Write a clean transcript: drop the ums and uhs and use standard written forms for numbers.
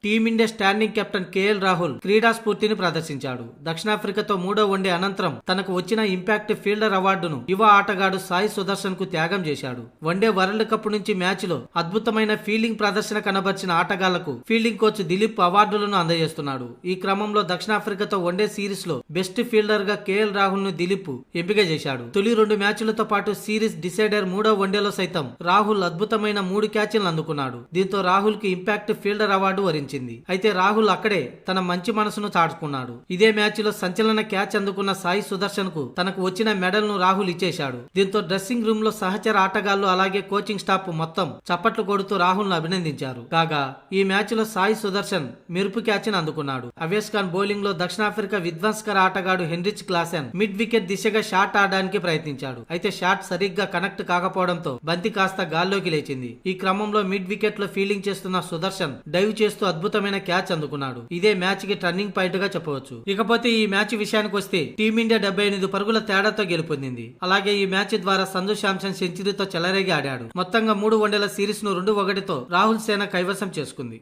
Team India standing captain KL Rahul క్రీడా స్ఫూర్తిని ప్రదర్శించాడు. దక్షిణాఫ్రికాతో మూడో వన్డే అనంతరం తనకు వచ్చిన ఇంపాక్ట్ ఫీల్డర్ అవార్డును యువ ఆటగాడు సాయి సుదర్శన్ కు త్యాగం చేశాడు. వన్డే వరల్డ్ కప్ నుంచి మ్యాచ్ లో అద్భుతమైన ఫీల్డింగ్ ప్రదర్శన కనబర్చిన ఆటగాళ్లకు ఫీల్డింగ్ కోచ్ దిలీప్ అవార్డులను అందజేస్తున్నాడు. ఈ క్రమంలో దక్షిణాఫ్రికాతో వన్డే సిరీస్ లో బెస్ట్ ఫీల్డర్ గా కేఎల్ రాహుల్ ను దిలీప్ ఎంపిక చేశాడు. తొలి 2 మ్యాచ్లతో పాటు సిరీస్ డిసైడర్ మూడో వన్డేలో సైతం రాహుల్ అద్భుతమైన 3 క్యాచ్లను అందుకున్నాడు. దీంతో రాహుల్ కి ఇంపాక్ట్ ఫీల్డర్ అవార్డు వరించింది. అయితే రాహుల్ అక్కడే తన మంచి మనసును చాటుకున్నాడు. ఇదే మ్యాచ్ లో సంచలన క్యాచ్ అందుకున్న సాయి సుదర్శన్ కు తనకు వచ్చిన మెడల్ ను రాహుల్ ఇచ్చేశాడు. దీంతో డ్రెస్సింగ్ రూమ్ లో సహచర ఆటగాళ్లు అలాగే కోచింగ్ స్టాఫ్ మొత్తం చప్పట్లు కొడుతూ రాహుల్ ను అభినందించారు. కాగా ఈ మ్యాచ్ లో సాయి సుదర్శన్ మెరుపు క్యాచ్ ని అందుకున్నాడు. అవేష్ ఖాన్ బౌలింగ్ లో దక్షిణాఫ్రికా విధ్వంసకర ఆటగాడు హెన్రిచ్ క్లాసెన్ మిడ్ వికెట్ దిశగా షాట్ ఆడడానికి ప్రయత్నించాడు. అయితే షాట్ సరిగ్గా కనెక్ట్ కాకపోవడంతో బంతి కాస్త గాల్లోకి లేచింది. ఈ క్రమంలో మిడ్ వికెట్ లో ఫీల్డింగ్ చేస్తున్న సుదర్శన్ డైవ్ చేస్తూ అద్భుతమైన క్యాచ్ అందుకున్నాడు. ఇదే మ్యాచ్ కి టర్నింగ్ పాయింట్ గా చెప్పవచ్చు. ఇకపోతే ఈ మ్యాచ్ విషయానికి వస్తే టీమిండియా 78 పరుగుల తేడాతో గెలుపొందింది. అలాగే ఈ మ్యాచ్ ద్వారా సంజు శాంసన్ సెంచరీతో చెలరేగి ఆడాడు. మొత్తంగా 3 వన్డేల సిరీస్ ను 2-1తో రాహుల్ సేన కైవసం చేసుకుంది.